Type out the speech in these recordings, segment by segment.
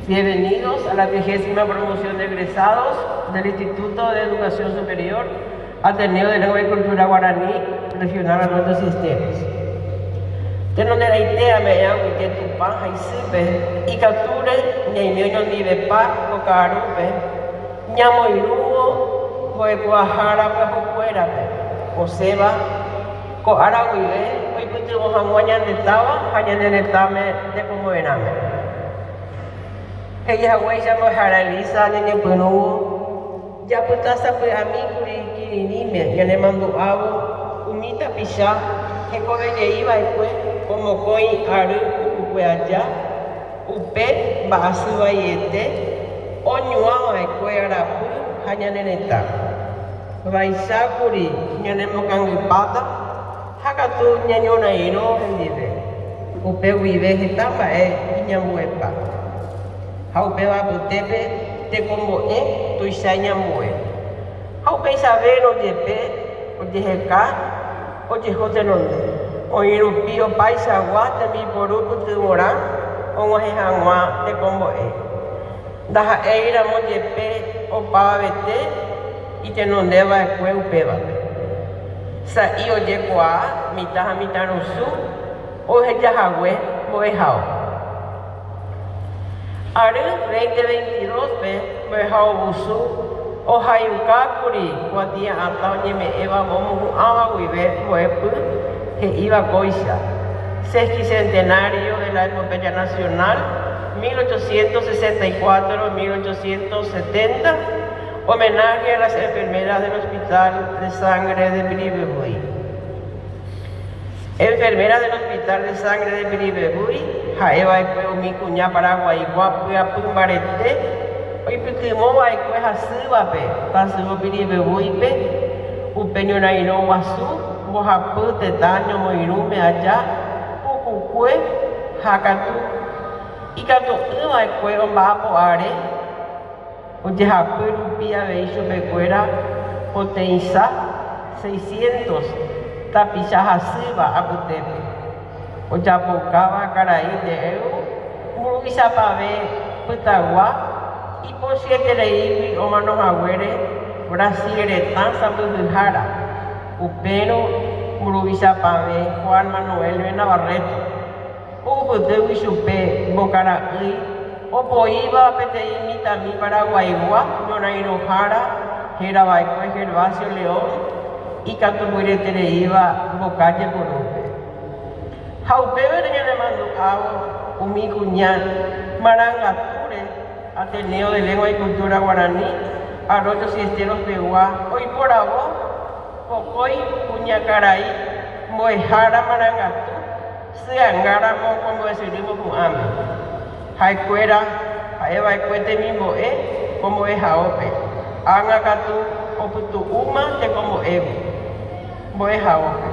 Bienvenidos a la 20ª promoción de egresados del Instituto de Educación Superior Ateneo de Lengua y Cultura Guaraní Regional Alberto Sistemas. Tenonde la idea me llamo que tu panja y sipe y capture ni meño ni de pa o carupe ñamo y lugo fue cuajara pues fuera o seba co araguibe hoy putu hanguañan de taba hañan de tame de como ename. Ella huella mo haraliza nene bueno ya putasa pues a mí kirinime ya le mando abo umita pisha que come de iba y pues como coi aru pues allá upe basu bayete onyua y pues arapu hanya neneta vaisa kuri nyane mokangipata hakatu nyanyona ino hendive upe wive hitamba inyamuepa Haupe va butepe te como tu isaña mue. Haupe saber o de pe o de heca o de hotelonde. O irupio paisa guata mi porupu tu mora o mo hangua te como Daha eira mo de pe o pa vete y te non deva e kue upeva. Sa io de kwa mitanusu o heja hawe mo hao. Aru 2022 me hao busu o hayuka kuri kuatia atao me eva momu ama wive huepu que iba goisha. Sesquicentenario de la epopeya nacional 1864-1870 homenaje a las enfermeras del Hospital de Sangre de Piribebuy. Enfermera del Hospital de Sangre de Piribebuy, Jaeva y mi cuña Paraguay, guapo y apumbarete, hoy pikimo va y pues asibape, pasivo Piribebuy, upeño na ino guasu, mojapu tetaño moirume allá, ucucue, hakatu, y cato iba y pues ombapo are, oye japu rupia beisho pecuera, potenza 600. Tapisha hasiba abutepe o japocaba caray de muruvisa pave putagua y por siete leí o manos agüere Brasil tan sabujara upeno muruvisa pave Juan Manuel Navarrete ubute wisupe bocara o poiba pete imita mi paraguayua no nairojara Gerabaico Gervasio León y canto muere le iba bocalle por upe. Haupe le mando a umi cuñán marangature Ateneo de Lengua y Cultura Guaraní Arroyo Sisteros Peguá hoy por abo pocoy cuña caray moejara marangatu se angara como decidimos con ame haicuera haeva cuete mismo como es aope angacatu o putu uma te como ego voy a ope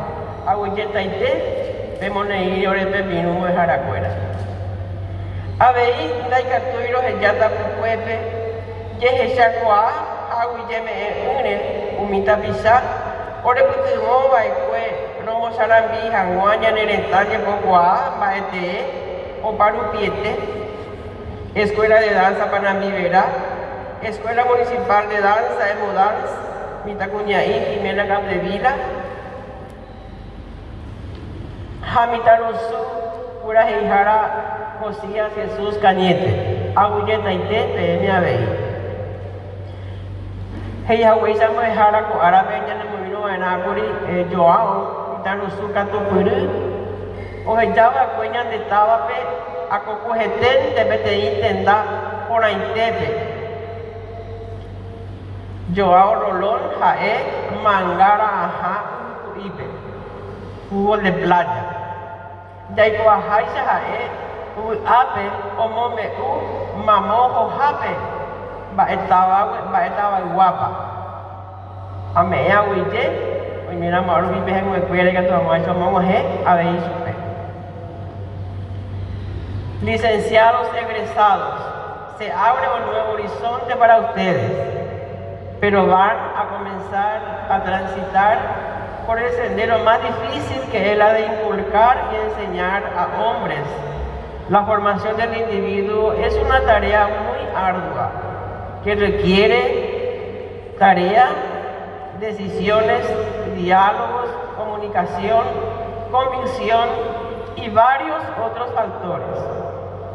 aguilleta y te pemone y ore pepino voy a jaracuera a ver la catuiro se yata puepe ye chacua aguilleme une umita pisa ore putu mova y cue romo sarambi hanguaña nerentaje pogua maete o parupiete escuela de danza Panamivera Escuela Municipal de Danza Emodans Mitacuñaí Jimena Capdevila Jamitarosu Pura Heijara Josías Jesús Cañete Agulleta Ite PM Abey Heijahuesa Mojara Ko Arabeña Nemovino Anaguri Joao Mitarosu Catopuru Ojellaba Cueña de Tabape Acocojeten de Beteí Tenda Por Aintepe Joao Rolón, Jaé, Mangara, Ajá, Ibe, fútbol de playa. Daipo Ajaisa, Jaé, Ape, Omome, Mamojo, Jape, Baetaba guapa. Amea, Huille, hoy mira, Mauro, Vive, en Huecuera, que tu mamá, eso Momoje, Abey, Supe. Licenciados egresados, se abre un nuevo horizonte para ustedes. Pero van a comenzar a transitar por el sendero más difícil que es la de inculcar y enseñar a hombres La formación del individuo es una tarea muy ardua que requiere tarea, decisiones, diálogos, comunicación, convicción y varios otros factores.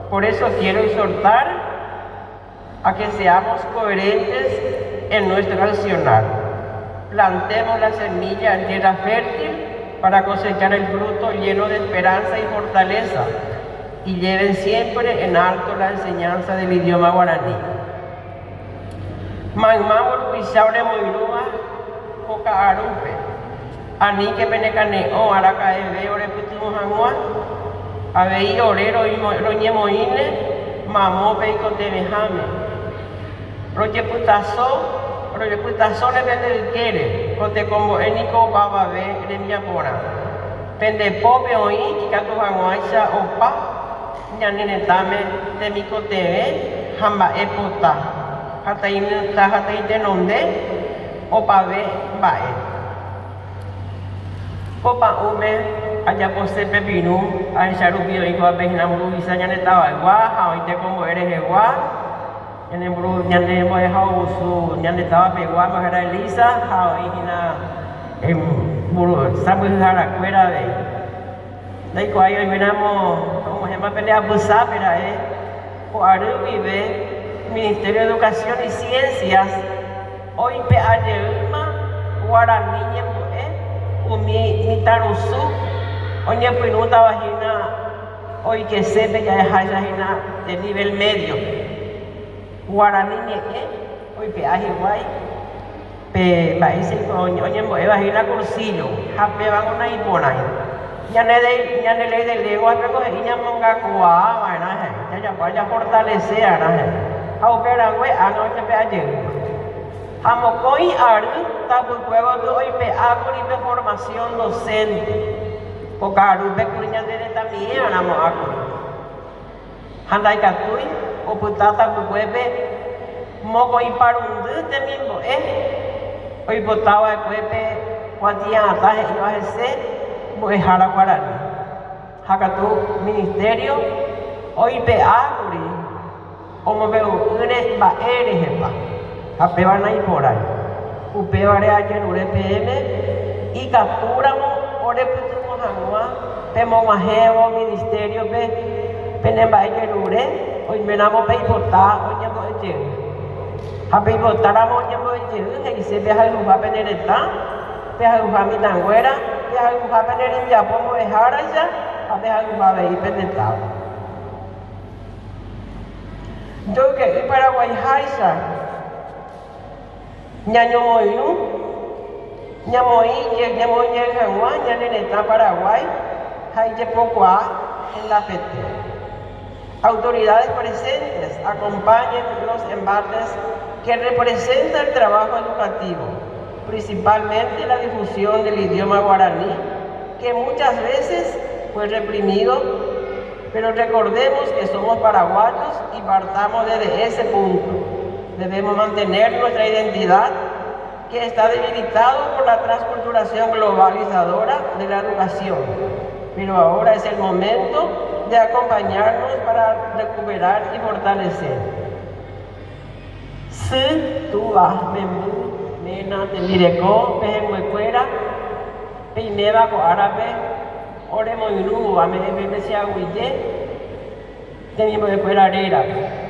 Por eso quiero exhortar a que seamos coherentes en nuestro accionar. Plantemos la semilla en tierra fértil para cosechar el fruto lleno de esperanza y fortaleza, y lleven siempre en alto la enseñanza del idioma guaraní. Magmamur Pisaure Moiruma, Coca Arupe, Ani que Penecaneo, Aracae, Ore Putimujangua, Abei Orero y Roñemoine, Mamó Peico Temejame, Roche Putazo le vende quiere, Cote como Enico Bababe, Remiapora, Pende Pope Oí y Catujanguaisa Opa, Ñaninetame, Temico TV, Hamba Epota, Hataite Nonde, Opabe Bae. Copa Ume, Ayapose Pepinu, Aisharubio y Guapejnamuru, y Sañanetaba, Guaja, Oite como eres Eguá, Yanembru, Yanemo Hausu, Yanetaba Pegua, Majara Elisa, Haoigina, Samuel Jaracuera de Daiko Ayo y Venamo, como se llama pelea Busapera, Coaru vive, Ministerio de Educación y Ciencias, hoy pe Ayelma, Guaraní, Umi Tarusu, Oñe Pinuta Vagina, hoy que sepe ya es Hajina de nivel medio. Guaraní, hoy pe Ajiwai, pe Baise, Oñe Vagina Cursillo, Jape van una Iponai. Ya ne ley de lengua, pero ella monga cuá, vaina, ya vaya fortalecer, a operar, güey, a no te peaje. Amokoi Aru, tapu juego de hoy pe acuri de formación docente. Pokaru pe kurinya de también anamo acuri. Handai katui, o putata puebe, moko y parundu te mismo, hoy botaba el puebe, cuatia ataje y va a ser. Mojara Guaraní, Hakatu Ministerio, hoy pe aguri, como veo une ba erejepa, apebana y por ahí, upebare ayer ure PM, y capturamos, ore putumo hangua, pemo majeo ministerio pe, penemba ayer ure, hoy menamo pe importa, hoy nyamo ayer, hape importaramo nyamo ayer, y se ve a lugar penereta, pe a lugar mitanguera. Algo va a venir en Japón, dejar allá, a ver algo va a venir penetado. Yo que en Paraguay, Haisa, Ñañomoinu, Ñamoí, Ñamoña, Ñaneta, Paraguay, Haite Pocoa, en la PT. Autoridades presentes acompañen los embates que representan el trabajo educativo, principalmente la difusión del idioma guaraní, que muchas veces fue reprimido, pero recordemos que somos paraguayos y partamos desde ese punto. Debemos mantener nuestra identidad, que está debilitado por la transculturación globalizadora de la educación, pero ahora es el momento de acompañarnos para recuperar y fortalecer. Si tú vas, Nena te direcó, pejemuecuera, peineba con árabe, ore moyunu, a me de se aguille, te mismo de fuera arera.